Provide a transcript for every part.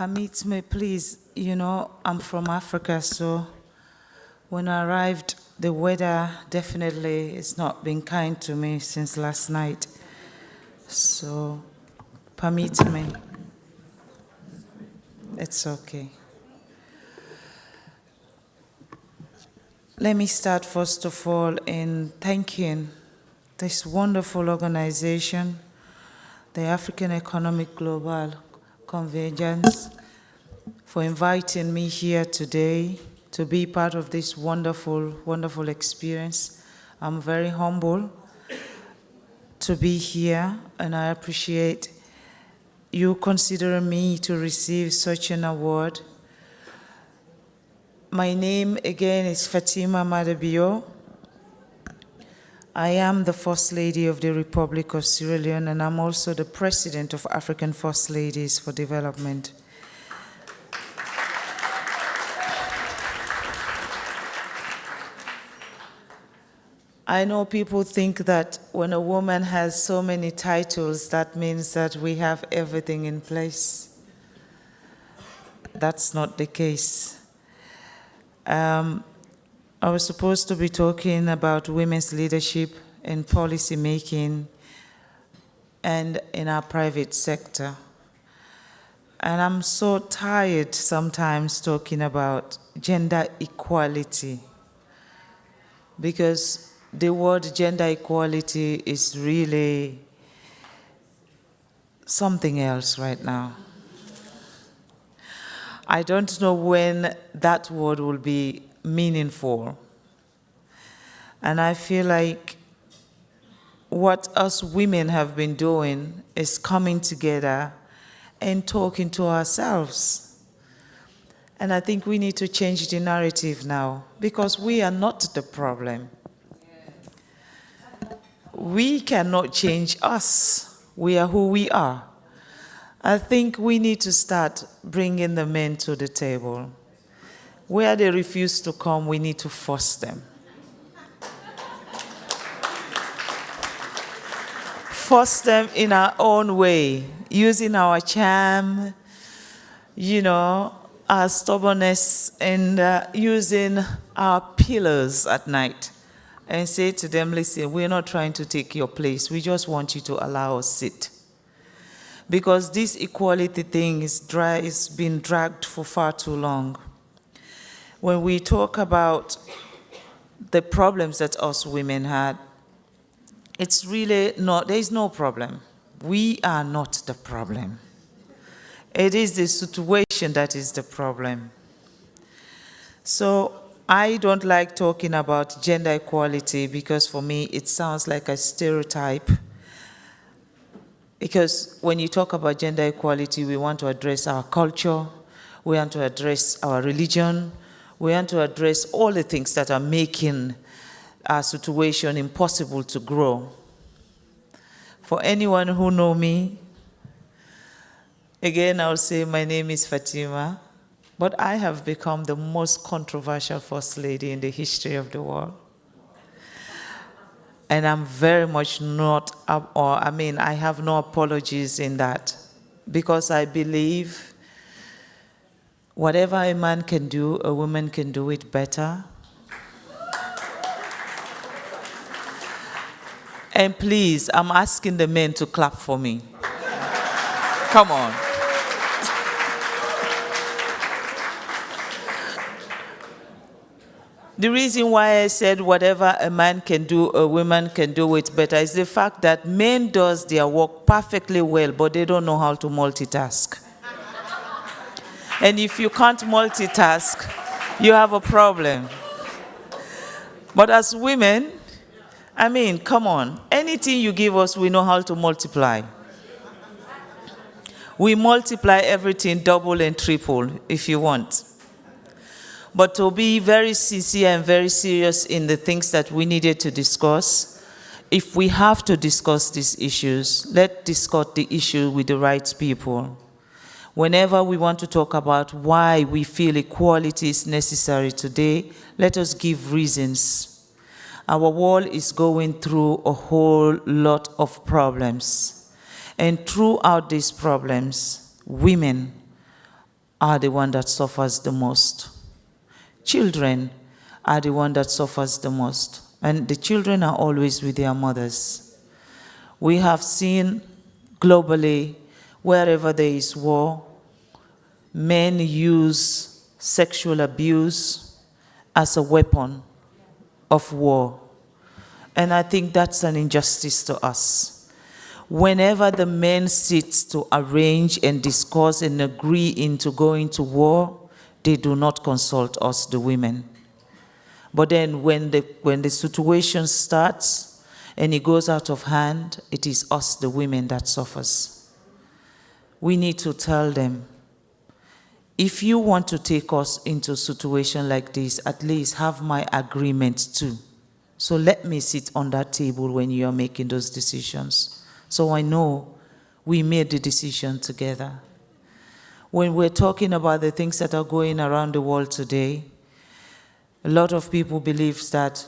Permit me, please. You know, I'm from Africa, so when I arrived, the weather definitely has not been kind to me since last night. So, permit me. It's okay. Let me start, first of all, in thanking this wonderful organization, the African Economic Global Convergence, for inviting me here today to be part of this wonderful, wonderful experience. I'm very humble to be here, and I appreciate you considering me to receive such an award. My name, again, is Fatima Maada Bio. I am the First Lady of the Republic of Sierra Leone, and I'm also the President of African First Ladies for Development. I know people think that when a woman has so many titles, that means that we have everything in place. That's not the case. I was supposed to be talking about women's leadership in policy making and in our private sector. And I'm so tired sometimes talking about gender equality, because the word gender equality is really something else right now. I don't know when that word will be meaningful. And I feel like what us women have been doing is coming together and talking to ourselves. And I think we need to change the narrative now, because we are not the problem. We cannot change us. We are who we are. I think we need to start bringing the men to the table. Where they refuse to come, we need to force them. Force them in our own way, using our charm, our stubbornness, and using our pillars at night. And say to them, listen, we're not trying to take your place. We just want you to allow us sit. Because this equality thing is been dragged for far too long. When we talk about the problems that us women had, it's really not, there is no problem. We are not the problem. It is the situation that is the problem. So I don't like talking about gender equality, because for me it sounds like a stereotype. Because when you talk about gender equality, we want to address our culture, we want to address our religion, we want to address all the things that are making our situation impossible to grow. For anyone who know me, again I'll say my name is Fatima. But I have become the most controversial First Lady in the history of the world. And I'm very much not, I have no apologies in that. Because I believe whatever a man can do, a woman can do it better. And please, I'm asking the men to clap for me. Come on. The reason why I said whatever a man can do, a woman can do it better is the fact that men does their work perfectly well, but they don't know how to multitask. And if you can't multitask, you have a problem. But as women, come on, anything you give us, we know how to multiply. We multiply everything double and triple if you want. But to be very sincere and very serious in the things that we needed to discuss, if we have to discuss these issues, let's discuss the issue with the right people. Whenever we want to talk about why we feel equality is necessary today, let us give reasons. Our world is going through a whole lot of problems. And throughout these problems, women are the one that suffers the most. Children are the one that suffers the most. And the children are always with their mothers. We have seen globally, wherever there is war, men use sexual abuse as a weapon of war. And I think that's an injustice to us. Whenever the men sit to arrange and discuss and agree into going to war, they do not consult us, the women. But then when the situation starts and it goes out of hand, it is us, the women, that suffers. We need to tell them, if you want to take us into a situation like this, at least have my agreement too. So let me sit on that table when you are making those decisions. So I know we made the decision together. When we're talking about the things that are going around the world today, a lot of people believe that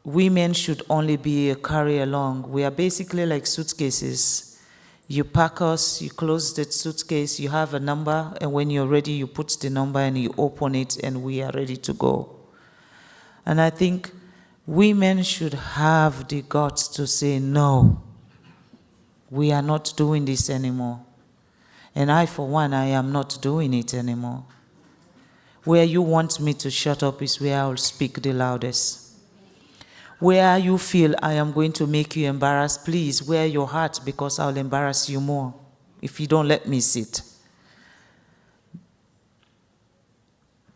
women should only be a carry-along. We are basically like suitcases. You pack us, you close the suitcase, you have a number, and when you're ready, you put the number and you open it, and we are ready to go. And I think women should have the guts to say, no, we are not doing this anymore. And I, for one, I am not doing it anymore. Where you want me to shut up is where I will speak the loudest. Where you feel I am going to make you embarrassed, please wear your heart, because I'll embarrass you more if you don't let me sit.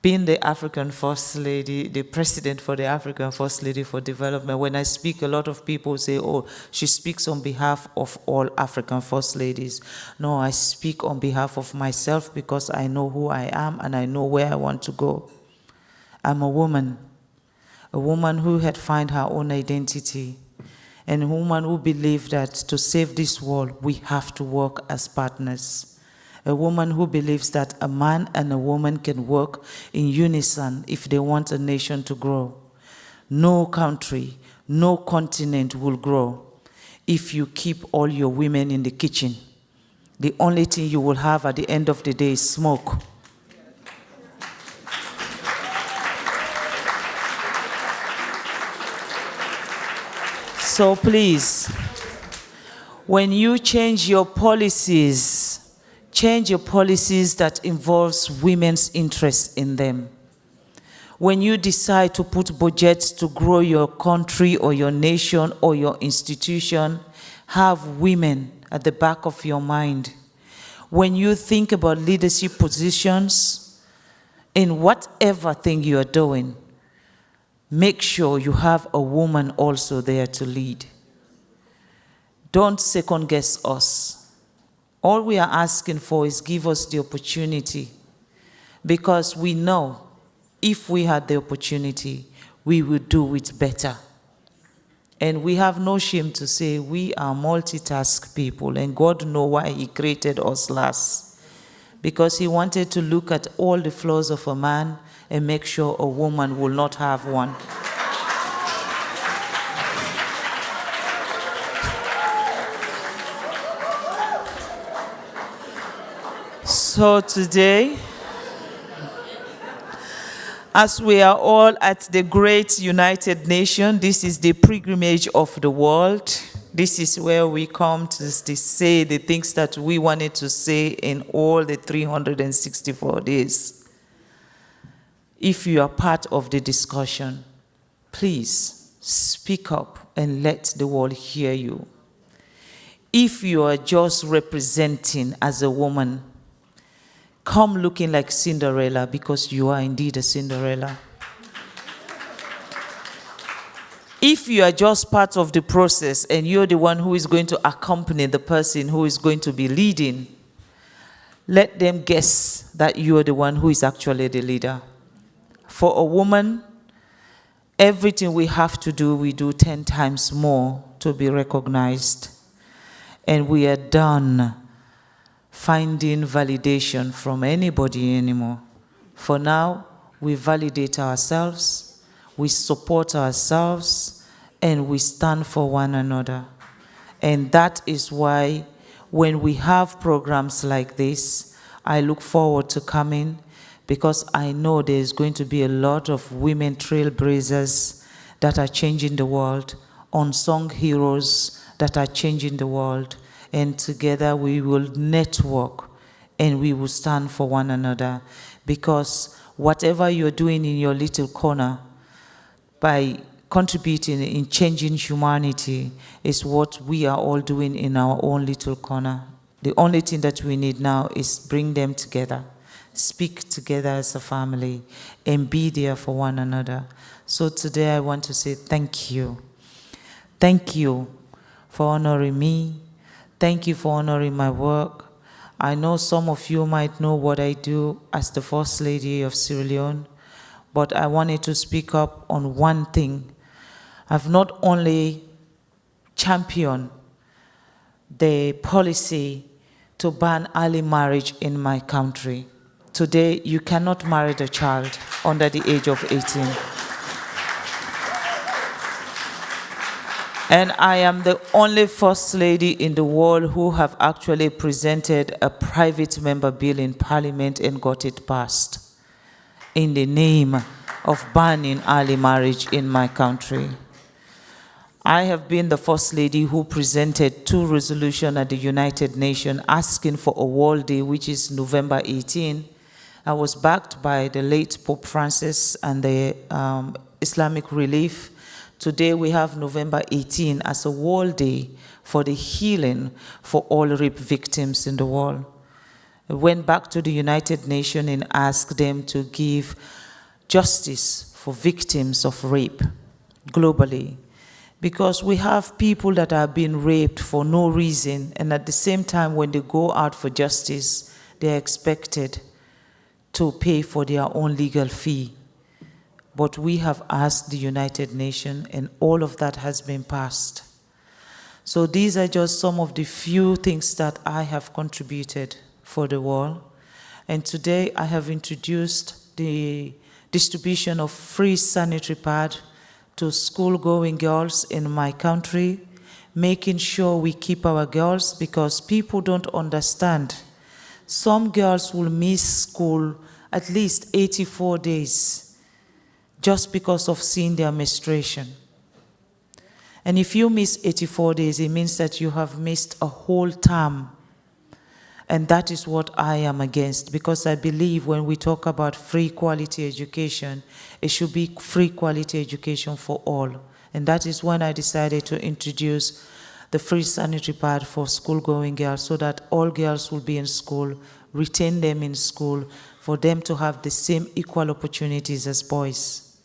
Being the African First Lady, the president for the African First Lady for Development, when I speak, a lot of people say, oh, she speaks on behalf of all African First Ladies. No, I speak on behalf of myself, because I know who I am and I know where I want to go. I'm a woman who had found her own identity, and a woman who believed that to save this world, we have to work as partners. A woman who believes that a man and a woman can work in unison if they want a nation to grow. No country, no continent will grow if you keep all your women in the kitchen. The only thing you will have at the end of the day is smoke. So please, when you change your policies that involves women's interest in them. When you decide to put budgets to grow your country or your nation or your institution, have women at the back of your mind. When you think about leadership positions, in whatever thing you are doing, make sure you have a woman also there to lead. Don't second guess us. All we are asking for is give us the opportunity, because we know if we had the opportunity, we would do it better. And we have no shame to say we are multitask people, and God knows why He created us last. Because He wanted to look at all the flaws of a man and make sure a woman will not have one. So today, as we are all at the great United Nations, this is the pilgrimage of the world. This is where we come to say the things that we wanted to say in all the 364 days. If you are part of the discussion, please speak up and let the world hear you. If you are just representing as a woman, come looking like Cinderella, because you are indeed a Cinderella. If you are just part of the process and you're the one who is going to accompany the person who is going to be leading, let them guess that you are the one who is actually the leader. For a woman, everything we have to do, we do 10 times more to be recognized. And we are done finding validation from anybody anymore. For now, we validate ourselves, we support ourselves, and we stand for one another. And that is why when we have programs like this, I look forward to coming because I know there's going to be a lot of women trailblazers that are changing the world, unsung heroes that are changing the world, and together we will network and we will stand for one another, because whatever you're doing in your little corner by contributing in changing humanity is what we are all doing in our own little corner. The only thing that we need now is bring them together, speak together as a family, and be there for one another. So today I want to say thank you. Thank you for honoring me. Thank you for honoring my work. I know some of you might know what I do as the First Lady of Sierra Leone, but I wanted to speak up on one thing. I've not only championed the policy to ban early marriage in my country. Today, you cannot marry the child under the age of 18. And I am the only First Lady in the world who have actually presented a private member bill in Parliament and got it passed in the name of banning early marriage in my country. I have been the First Lady who presented 2 resolutions at the United Nations asking for a World Day, which is November 18. I was backed by the late Pope Francis and the Islamic Relief. Today we have November 18 as a World Day for the healing for all rape victims in the world. I went back to the United Nations and asked them to give justice for victims of rape globally. Because we have people that are being raped for no reason, and at the same time when they go out for justice, they're expected to pay for their own legal fee. But we have asked the United Nations, and all of that has been passed. So these are just some of the few things that I have contributed for the world. And today I have introduced the distribution of free sanitary pads to school-going girls in my country, making sure we keep our girls, because people don't understand. Some girls will miss school at least 84 days just because of seeing their menstruation. And if you miss 84 days, it means that you have missed a whole term. And that is what I am against, because I believe when we talk about free quality education, it should be free quality education for all. And that is when I decided to introduce the free sanitary pad for school-going girls, so that all girls will be in school, retain them in school, for them to have the same equal opportunities as boys.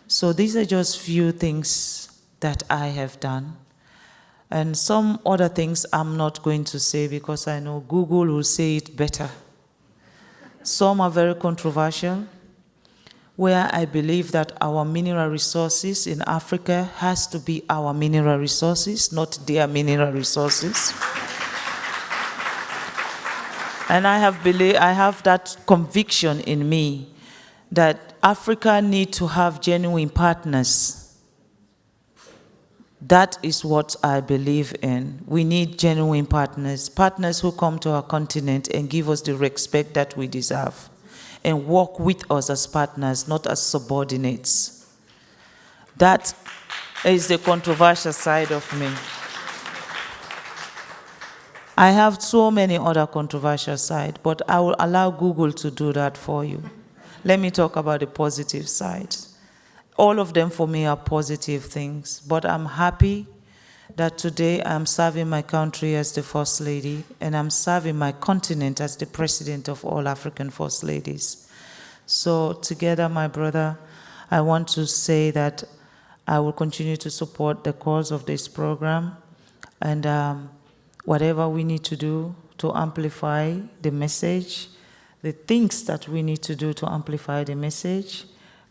So these are just few things that I have done. And some other things I'm not going to say because I know Google will say it better. Some are very controversial, where I believe that our mineral resources in Africa has to be our mineral resources, not their mineral resources. And I have that conviction in me that Africa needs to have genuine partners. That is what I believe in. We need genuine partners, partners who come to our continent and give us the respect that we deserve, and work with us as partners, not as subordinates. That is the controversial side of me. I have so many other controversial sides, but I will allow Google to do that for you. Let me talk about the positive side. All of them for me are positive things, but I'm happy that today I'm serving my country as the First Lady, and I'm serving my continent as the President of all African First Ladies. So together, my brother, I want to say that I will continue to support the cause of this program, and whatever we need to do to amplify the message, the things that we need to do to amplify the message,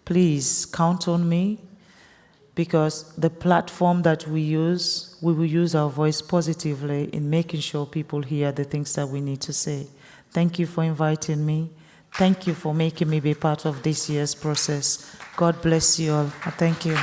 please count on me, because the platform that we will use our voice positively in making sure people hear the things that we need to say. Thank you for inviting me. Thank you for making me be part of this year's process. God bless you all. Thank you.